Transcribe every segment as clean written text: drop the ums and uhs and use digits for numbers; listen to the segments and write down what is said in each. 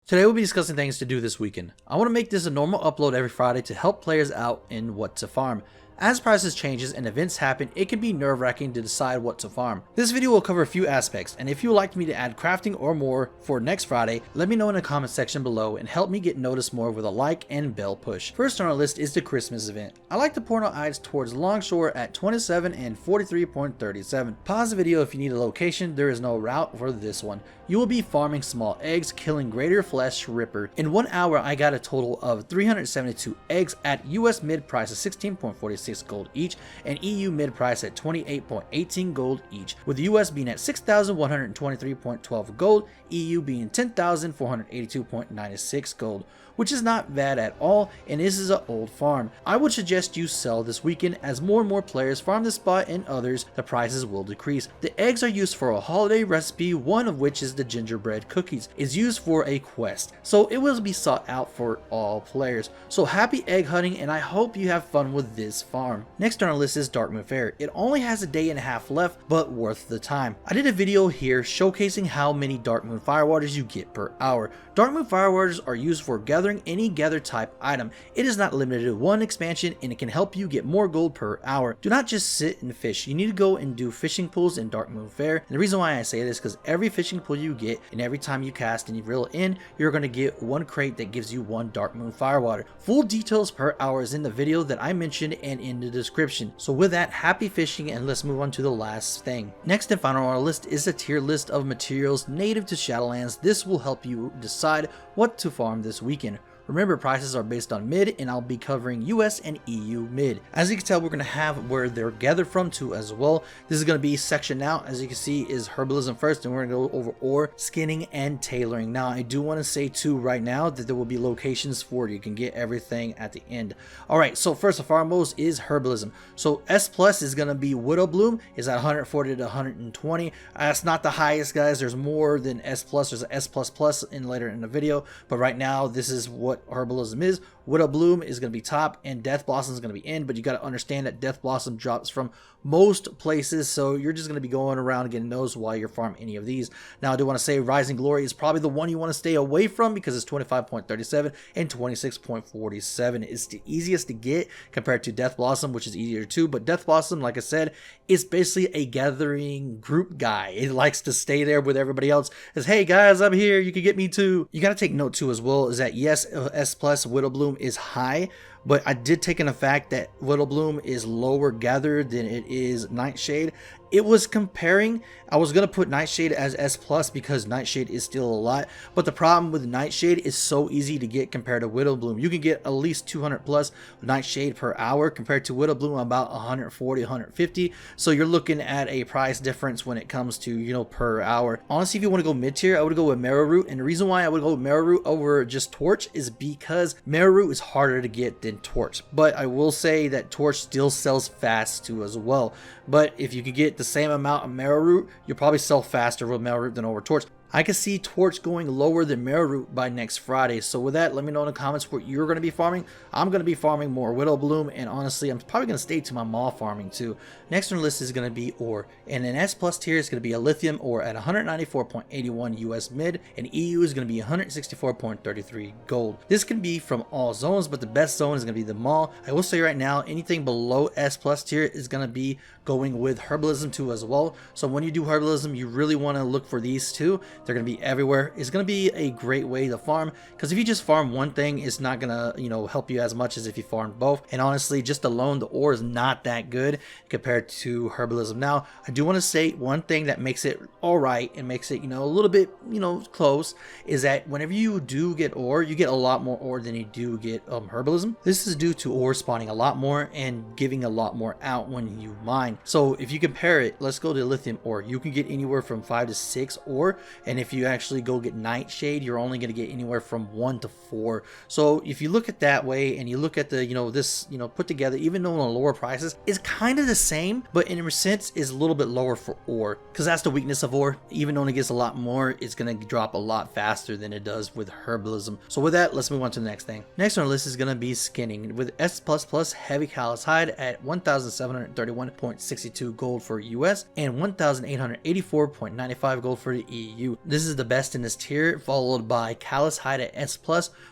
Today we'll be discussing things to do this weekend. I want to make this a normal upload every Friday to help players out in what to farm. As prices changes and events happen, it can be nerve-wracking to decide what to farm. This video will cover a few aspects, and if you would like me to add crafting or more for next Friday, let me know in the comment section below and help me get noticed more with a like and bell push. First on our list is the Christmas event. I like to point out eyes towards Longshore at 27 and 43.37. Pause the video if you need a location, there is no route for this one. You will be farming small eggs, killing greater flesh ripper. In 1 hour, I got a total of 372 eggs at US mid price of 16.46 gold each and EU mid price at 28.18 gold each, with the US being at 6,123.12 gold, EU being 10,482.96 gold, which is not bad at all, and this is an old farm. I would suggest you sell this weekend as more and more players farm this spot and others, the prices will decrease. The eggs are used for a holiday recipe, one of which is the gingerbread cookies, is used for a quest, so it will be sought out for all players. So happy egg hunting, and I hope you have fun with this farm. Next on our list is Darkmoon Faire. It only has a day and a half left, but worth the time. I did a video here showcasing how many Darkmoon Firewaters you get per hour. Darkmoon Firewaters are used for gathering any gather type item. It is not limited to one expansion, and it can help you get more gold per hour. Do not just sit and fish. You need to go and do fishing pools in Darkmoon Faire. And the reason why I say this is because every fishing pool you get and every time you cast and you reel in, you're going to get one crate that gives you one Darkmoon Firewater. Full details per hour is in the video that I mentioned and in the description. So with that, happy fishing, and let's move on to the last thing. Next and final on our list is a tier list of materials native to Shadowlands. This will help you decide what to farm this weekend. Remember, prices are based on mid, and I'll be covering US and EU mid. As you can tell, we're going to have where they're gathered from too as well. This is going to be sectioned out. As you can see, is Herbalism first, and we're going to go over ore, skinning, and tailoring. Now, I do want to say too right now that there will be locations for it. You can get everything at the end. Alright, so first and foremost is Herbalism. So S plus is going to be WIDOWBLOOM, is at 140 to 120. That's not the highest, guys. There's more than S plus. There's an S plus plus in later in the video, but right now this is what Herbalism is. WIDOWBLOOM is going to be top, and Death Blossom is going to be in, but you got to understand that Death Blossom drops from most places, so you're just going to be going around and getting those while you're farming any of these. Now, I do want to say Rising Glory is probably the one you want to stay away from because it's 25.37 and 26.47. It's the easiest to get compared to Death Blossom, which is easier too, but Death Blossom, like I said, is basically a gathering group guy. It likes to stay there with everybody else. As, hey guys, I'm here, you can get me too. You got to take note too as well is that yes, S plus WIDOWBLOOM is high, but I did take in the fact that WIDOWBLOOM is lower gathered than it is Nightshade. It was comparing, I was going to put Nightshade as S plus because Nightshade is still a lot, but the problem with Nightshade is so easy to get compared to WIDOWBLOOM. You can get at least 200 plus Nightshade per hour compared to WIDOWBLOOM about 140, 150, so you're looking at a price difference when it comes to, you know, per hour. Honestly, if you want to go mid tier, I would go with Marrow Root, and the reason why I would go with Marrow Root over just Torch is because Marrow Root is harder to get than Torch, but I will say that Torch still sells fast too as well. But if you could get the same amount of Marrow Root, you'll probably sell faster with Marrow Root than over Torch. I can see Torch going lower than Marrow Root by next Friday. So with that, let me know in the comments what you're going to be farming. I'm going to be farming more WIDOWBLOOM, and honestly, I'm probably going to stay to my mall farming too. Next on the list is going to be ore, and an S plus tier is going to be a lithium ore at 194.81 US mid, and EU is going to be 164.33 gold. This can be from all zones, but the best zone is going to be the mall. I will say right now, anything below S plus tier is going to be going with Herbalism too as well. So when you do Herbalism, you really want to look for these two. They're going to be everywhere. It's going to be a great way to farm, because if you just farm one thing, it's not going to, you know, help you as much as if you farm both. And honestly, just alone, the ore is not that good compared to Herbalism. Now, I do want to say one thing that makes it all right and makes it, you know, a little bit, you know, close, is that whenever you do get ore, you get a lot more ore than you do get Herbalism. This is due to ore spawning a lot more and giving a lot more out when you mine. So if you compare it, let's go to lithium ore. You can get anywhere from 5 to 6 ore, and if you actually go get Nightshade, you're only going to get anywhere from 1 to 4. So if you look at that way and you look at the, you know, this, you know, put together, even though on lower prices, it's kind of the same, but in a sense is a little bit lower for ore, because that's the weakness of ore. Even though it gets a lot more, it's going to drop a lot faster than it does with Herbalism. So with that, let's move on to the next thing. Next on our list is going to be skinning with S plus plus heavy callus hide at 1,731.62 gold for US and 1,884.95 gold for the EU. This is the best in this tier, followed by Callus Hide at S+,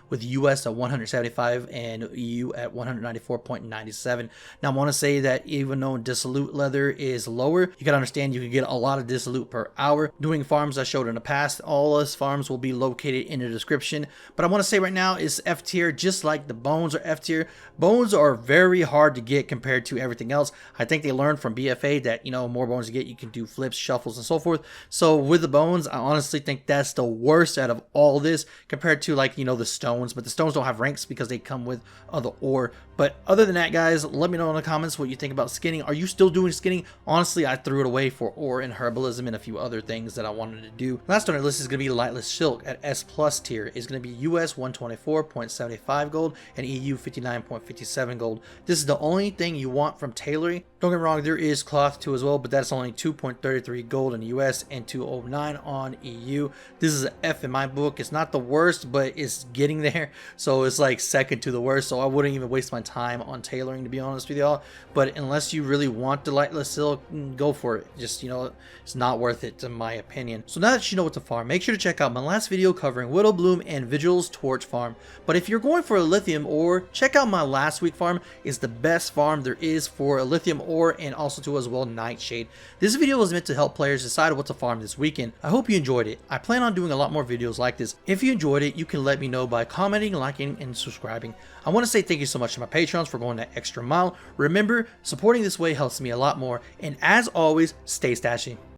with US at 175 and EU at 194.97. Now I want to say that even though Dissolute Leather is lower, you can understand you can get a lot of Dissolute per hour. Doing farms I showed in the past, all those farms will be located in the description. But I want to say right now is F tier, just like the bones are F tier. Bones are very hard to get compared to everything else. I think they learned from BFA that, you know, more bones you get, you can do flips, shuffles, and so forth. So with the bones, I honestly think that's the worst out of all this compared to, like, you know, the stones. But the stones don't have ranks because they come with other ore. But other than that, guys, let me know in the comments what you think about skinning. Are you still doing skinning? Honestly, I threw it away for ore and herbalism and a few other things that I wanted to do. Last on our list is going to be Lightless Silk at S+ tier. It's going to be US 124.75 gold and EU 59.57 gold. This is the only thing you want from tailoring. Don't get me wrong, there is cloth too as well, but that's only 2.33 gold in the US and 209 on EU. This is an F in my book. It's not the worst, but it's getting there. So it's like second to the worst. So I wouldn't even waste my time on tailoring, to be honest with y'all. But unless you really want the Lightless Silk, go for it. Just, you know, it's not worth it in my opinion. So now that you know what to farm, make sure to check out my last video covering WIDOWBLOOM and VIGIL'S torch farm. But if you're going for a lithium ore, check out my last week farm. It's the best farm there is for a lithium ore, and also too as well Nightshade. This video was meant to help players decide what to farm this weekend. I hope you enjoyed it. I plan on doing a lot more videos like this. If you enjoyed it, you can let me know by commenting, liking, and subscribing. I want to say thank you so much to my patrons for going that extra mile. Remember, supporting this way helps me a lot more, and as always, stay stashy.